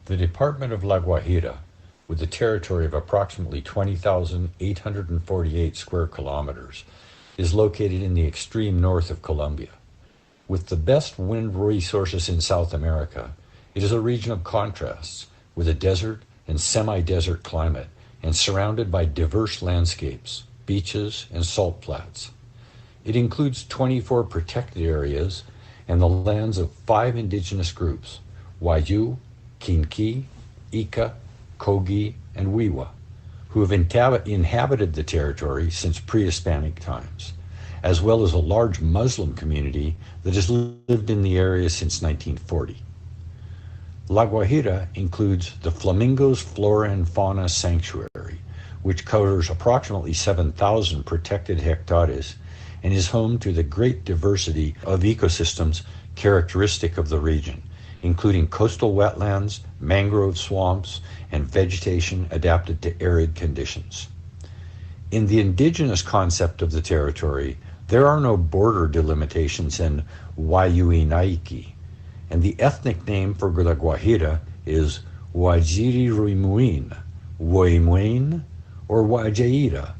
The Department of La Guajira, with a territory of approximately 20,848 square kilometers, is located in the extreme north of Colombia. With the best wind resources in South America, it is a region of contrasts, with a desert and semi-desert climate and surrounded by diverse landscapes, beaches, and salt flats. It includes 24 protected areas and the lands of 5 indigenous groups, Wayuu, Kinki, Ika, Kogi, and Wiwa, who have inhabited the territory since pre-Hispanic times, as well as a large Muslim community that has lived in the area since 1940. La Guajira includes the Flamingos Flora and Fauna Sanctuary, which covers approximately 7,000 protected hectares and is home to the great diversity of ecosystems characteristic of the region, including coastal wetlands, mangrove swamps, and vegetation adapted to arid conditions. In the indigenous concept of the territory, there are no border delimitations in Wayuinaiki, and the ethnic name for La Guajira is Wajirimuin, Woimuin, or Wajaira,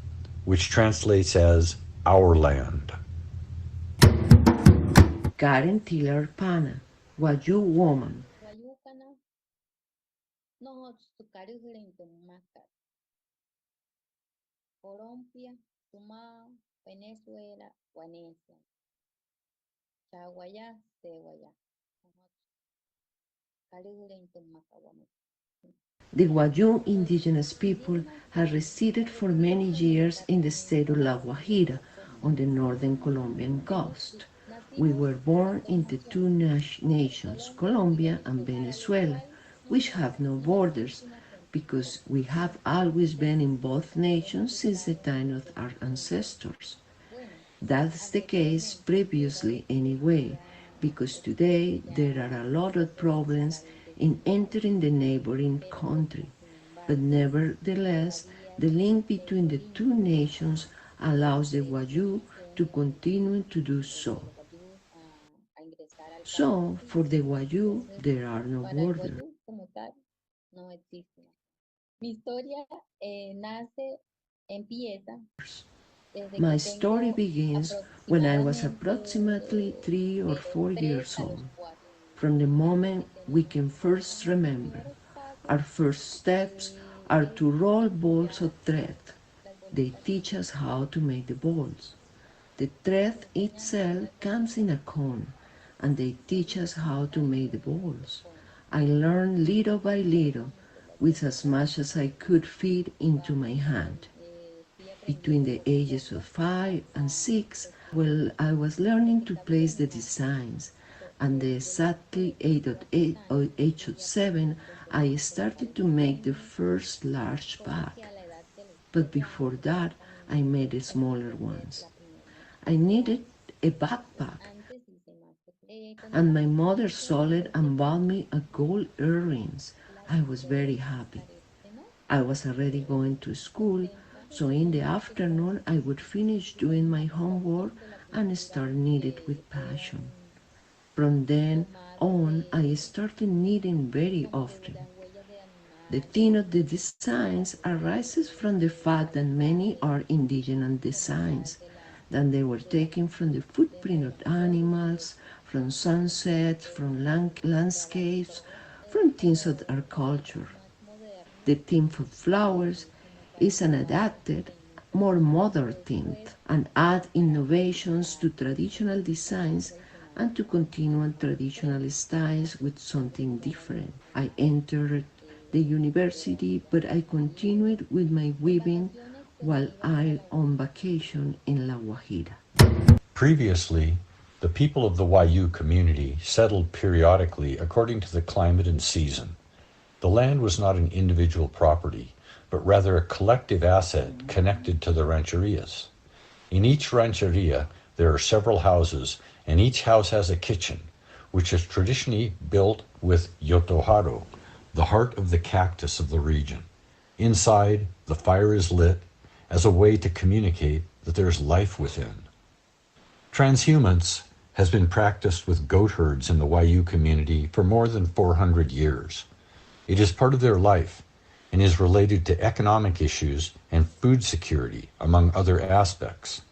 which translates as our land. Karen Tiller Pana, Wayuu woman. Colombia, Venezuela, Guanesia. Chaguaya, Seguaya. The Wayuu indigenous people have resided for many years in the state of La Guajira on the northern Colombian coast. We were born in the two nations, Colombia and Venezuela, which have no borders, because we have always been in both nations since the time of our ancestors. That's the case previously anyway, because today there are a lot of problems in entering the neighboring country. But nevertheless, the link between the two nations allows the Wayuu to continue to do so. So, for the Wayuu, there are no borders. My story begins when I was approximately 3 or 4 years old. From the moment we can first remember, our first steps are to roll balls of thread. They teach us how to make the balls. The thread itself comes in a cone, and they teach us how to make the balls. I learned little by little, with as much as I could fit into my hand. Between the ages of 5 and 6, I was learning to place the designs, and exactly age of 7, I started to make the first large bag. But before that, I made smaller ones. I needed a backpack, and my mother sold it and bought me a gold earrings. I was very happy. I was already going to school, so in the afternoon I would finish doing my homework and start knitting with passion. From then on, I started knitting very often. The theme of the designs arises from the fact that many are indigenous designs, that they were taken from the footprint of animals, from sunsets, from landscapes, from things of our culture. The theme for flowers is an adapted, more modern theme, and add innovations to traditional designs and to continue on traditional styles with something different. I entered the university, but I continued with my weaving while I on vacation in La Guajira. Previously, the people of the Wayuu community settled periodically according to the climate and season. The land was not an individual property, but rather a collective asset connected to the rancherias. In each rancheria, there are several houses, and each house has a kitchen, which is traditionally built with yotoharo, the heart of the cactus of the region. Inside, the fire is lit as a way to communicate that there's life within. Transhumance has been practiced with goat herds in the Wayuu community for more than 400 years. It is part of their life and is related to economic issues and food security, among other aspects.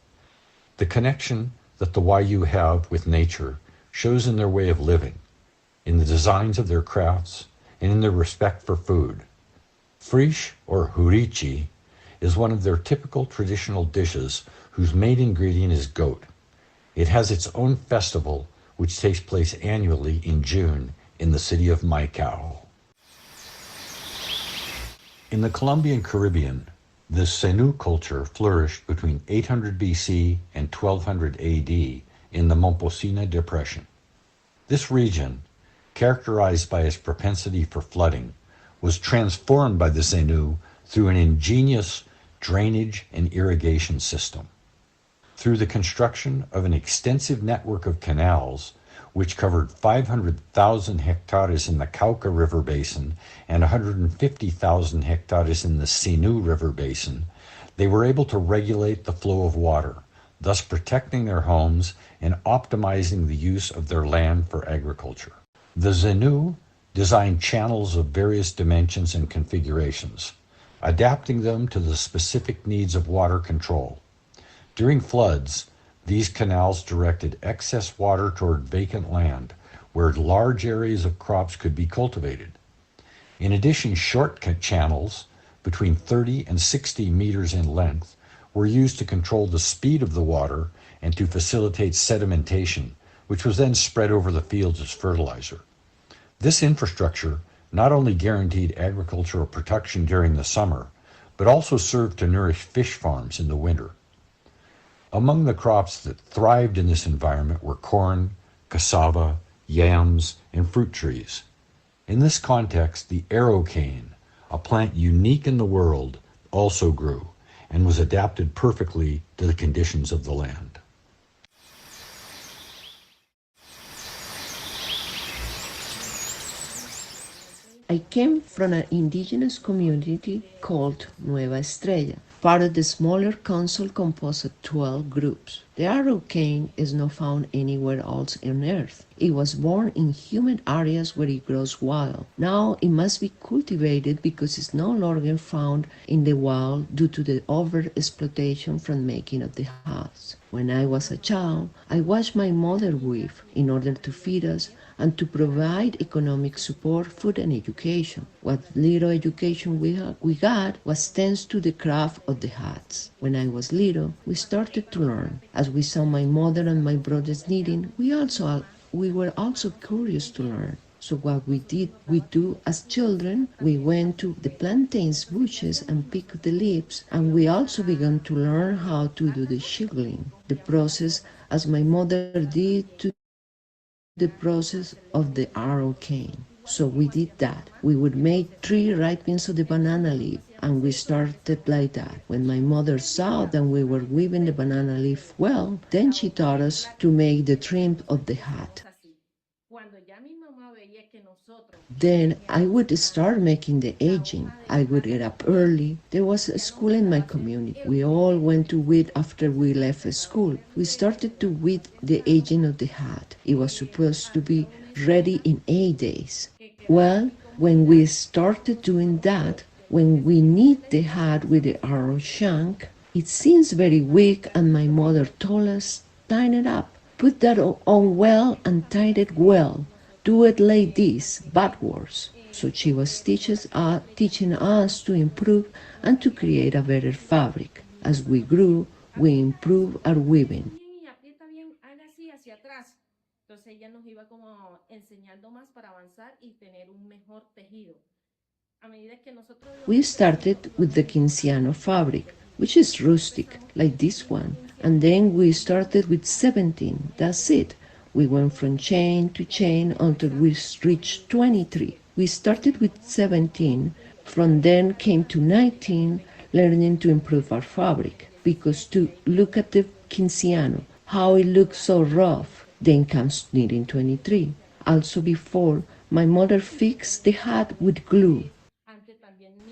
The connection that the Wayuu have with nature shows in their way of living, in the designs of their crafts, and in their respect for food. Frisch, or hurichi, is one of their typical traditional dishes whose main ingredient is goat. It has its own festival, which takes place annually in June in the city of Maicao. In the Colombian Caribbean, the Senu culture flourished between 800 BC and 1200 AD in the Momposina Depression. This region, characterized by its propensity for flooding, was transformed by the Senu through an ingenious drainage and irrigation system. Through the construction of an extensive network of canals, which covered 500,000 hectares in the Cauca River Basin and 150,000 hectares in the Sinu River Basin, they were able to regulate the flow of water, thus protecting their homes and optimizing the use of their land for agriculture. The Senu designed channels of various dimensions and configurations, adapting them to the specific needs of water control. During floods, these canals directed excess water toward vacant land where large areas of crops could be cultivated. In addition, short channels between 30 and 60 meters in length were used to control the speed of the water and to facilitate sedimentation, which was then spread over the fields as fertilizer. This infrastructure not only guaranteed agricultural production during the summer, but also served to nourish fish farms in the winter. Among the crops that thrived in this environment were corn, cassava, yams, and fruit trees. In this context, the arrow cane, a plant unique in the world, also grew and was adapted perfectly to the conditions of the land. I came from an indigenous community called Nueva Estrella, part of the smaller council composed of 12 groups. The arrow cane is not found anywhere else on Earth. It was born in humid areas where it grows wild. Now it must be cultivated because it's no longer found in the wild due to the over-exploitation from making of the hats. When I was a child, I watched my mother weave in order to feed us and to provide economic support, food, and education. What little education we got was thanks to the craft of the hats. When I was little, we started to learn. As we saw my mother and my brothers knitting, we were also curious to learn. So what we do as children, we went to the plantains bushes and picked the leaves, and we also began to learn how to do the shingling, the process as my mother did to the process of the arrow cane. So we did that. We would make 3 ripens of the banana leaf, and we started like that. When my mother saw that we were weaving the banana leaf well, then she taught us to make the trim of the hat. Then I would start making the aging. I would get up early. There was a school in my community. We all went to weed after we left school. We started to weed the aging of the hat. It was supposed to be ready in 8 days. Well, when we started doing that, when we knit the hat with the arrow shank, it seems very weak, and my mother told us, "Tie it up. Put that on well and tie it well. Do it like this, backwards." So she was teaching us to improve and to create a better fabric. As we grew, we improved our weaving. We started with the Quinciano fabric, which is rustic, like this one, and then we started with 17, that's it. We went from chain to chain until we reached 23. We started with 17, from then came to 19, learning to improve our fabric, because to look at the Quinciano, how it looks so rough, then comes knitting 23. Also before, my mother fixed the hat with glue.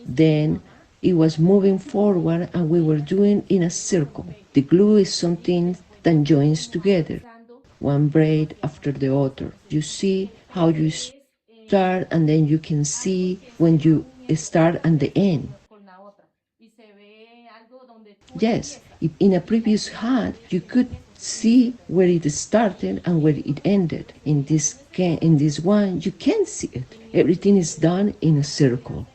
Then it was moving forward, and we were doing in a circle. The glue is something that joins together, one braid after the other. You see how you start and then you can see when you start and the end. Yes, if in a previous hat you could see where it started and where it ended. In this one you can't see it. Everything is done in a circle.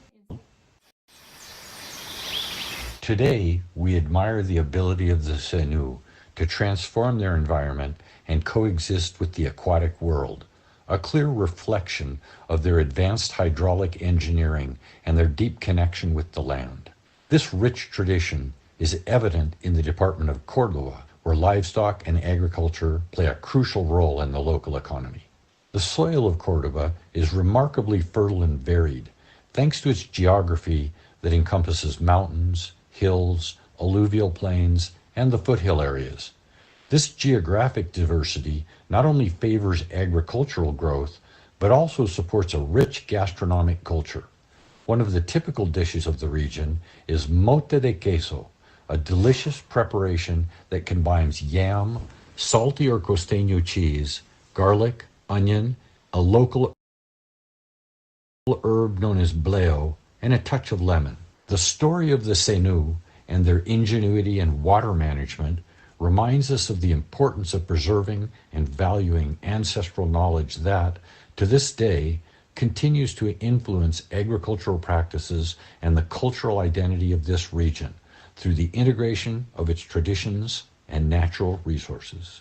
Today, we admire the ability of the Senu to transform their environment and coexist with the aquatic world, a clear reflection of their advanced hydraulic engineering and their deep connection with the land. This rich tradition is evident in the Department of Córdoba, where livestock and agriculture play a crucial role in the local economy. The soil of Córdoba is remarkably fertile and varied, thanks to its geography that encompasses mountains, hills, alluvial plains, and the foothill areas. This geographic diversity not only favors agricultural growth, but also supports a rich gastronomic culture. One of the typical dishes of the region is mote de queso, a delicious preparation that combines yam, salty or costeño cheese, garlic, onion, a local herb known as bleo, and a touch of lemon. The story of the Senu and their ingenuity in water management reminds us of the importance of preserving and valuing ancestral knowledge that, to this day, continues to influence agricultural practices and the cultural identity of this region through the integration of its traditions and natural resources.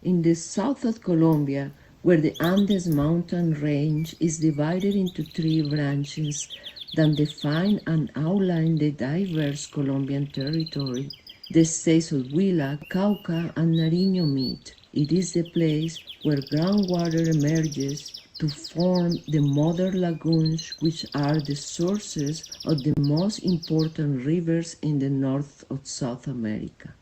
In the south of Colombia, where the Andes mountain range is divided into three branches that define and outline the diverse Colombian territory, the states of Huila, Cauca, and Nariño meet. It is the place where groundwater emerges to form the mother lagoons, which are the sources of the most important rivers in the north of South America.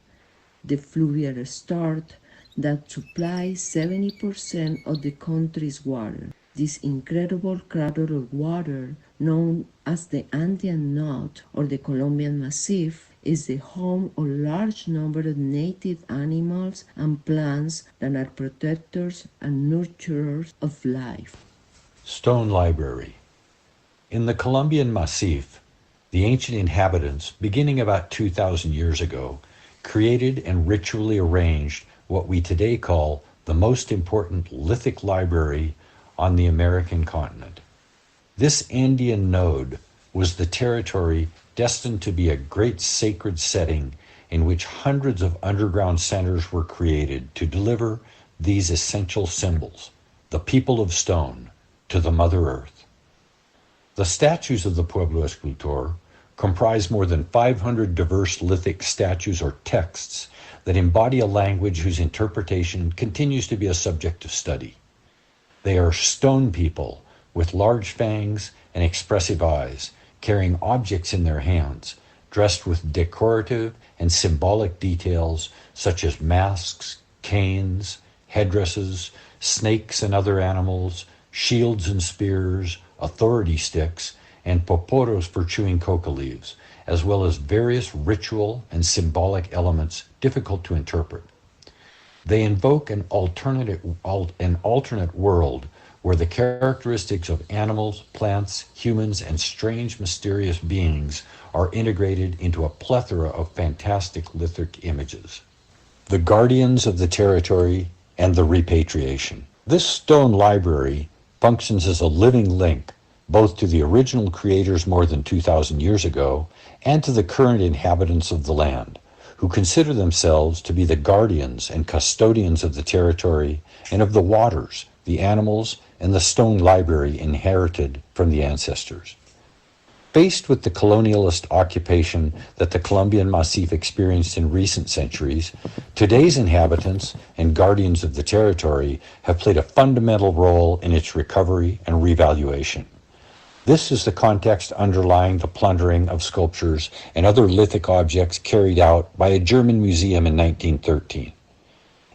The fluvial start that supplies 70% of the country's water. This incredible cradle of water, known as the Andean Knot or the Colombian Massif, is the home of a large number of native animals and plants that are protectors and nurturers of life. Stone Library. In the Colombian Massif, the ancient inhabitants, beginning about 2,000 years ago, created and ritually arranged what we today call the most important lithic library on the American continent. This Andean node was the territory destined to be a great sacred setting in which hundreds of underground centers were created to deliver these essential symbols, the people of stone, to the Mother Earth. The statues of the Pueblo Escultor comprise more than 500 diverse lithic statues or texts that embody a language whose interpretation continues to be a subject of study. They are stone people with large fangs and expressive eyes, carrying objects in their hands, dressed with decorative and symbolic details such as masks, canes, headdresses, snakes and other animals, shields and spears, authority sticks, and poporos for chewing coca leaves, as well as various ritual and symbolic elements difficult to interpret. They invoke an alternate world where the characteristics of animals, plants, humans, and strange mysterious beings are integrated into a plethora of fantastic lithic images. The guardians of the territory and the repatriation. This stone library functions as a living link both to the original creators more than 2,000 years ago and to the current inhabitants of the land, who consider themselves to be the guardians and custodians of the territory and of the waters, the animals, and the stone library inherited from the ancestors. Faced with the colonialist occupation that the Colombian Massif experienced in recent centuries, today's inhabitants and guardians of the territory have played a fundamental role in its recovery and revaluation. This is the context underlying the plundering of sculptures and other lithic objects carried out by a German museum in 1913.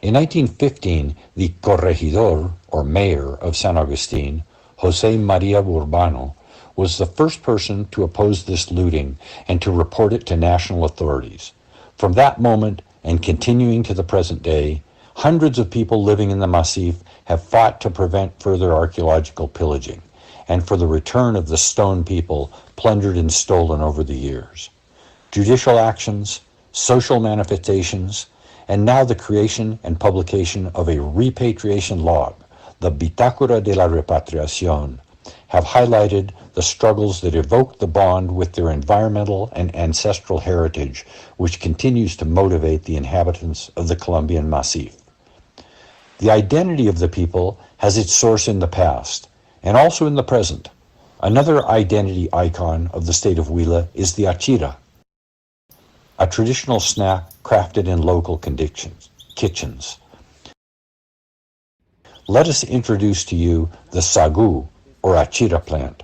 In 1915, the corregidor, or mayor of San Agustin, Jose Maria Urbano, was the first person to oppose this looting and to report it to national authorities. From that moment and continuing to the present day, Hundreds of people living in the Massif have fought to prevent further archaeological pillaging and for the return of the stone people plundered and stolen over the years. Judicial actions, social manifestations, and now the creation and publication of a repatriation log, the Bitácora de la Repatriación, have highlighted the struggles that evoke the bond with their environmental and ancestral heritage, which continues to motivate the inhabitants of the Colombian Massif. The identity of the people has its source in the past, and also in the present. Another identity icon of the state of Huila is the achira, a traditional snack crafted in local kitchens. Let us introduce to you the sagu, or achira plant.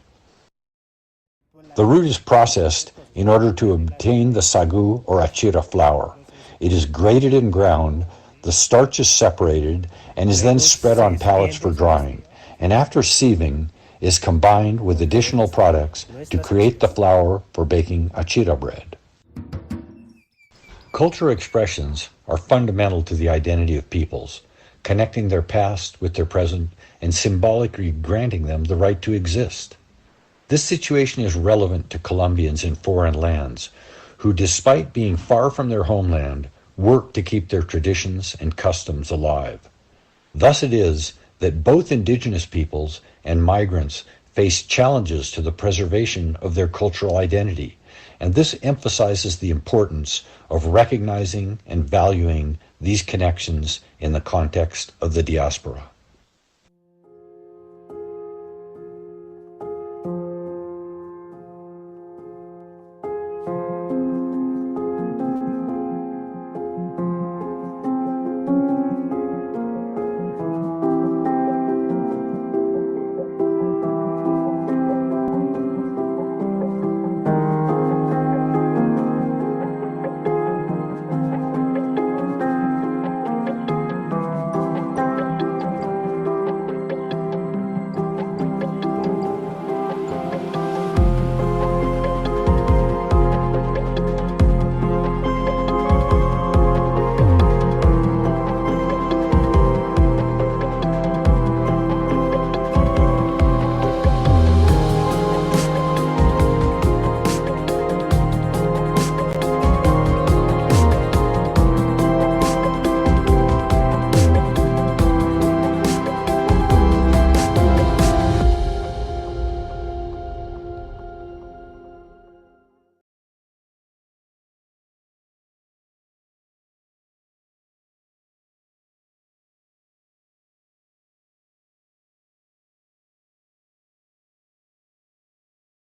The root is processed in order to obtain the sagu or achira flour. It is grated and ground, the starch is separated, and is then spread on pallets for drying, and after sieving, is combined with additional products to create the flour for baking achira bread. Cultural expressions are fundamental to the identity of peoples, connecting their past with their present and symbolically granting them the right to exist. This situation is relevant to Colombians in foreign lands, who, despite being far from their homeland, work to keep their traditions and customs alive. Thus it is that both indigenous peoples and migrants face challenges to the preservation of their cultural identity, and this emphasizes the importance of recognizing and valuing these connections in the context of the diaspora.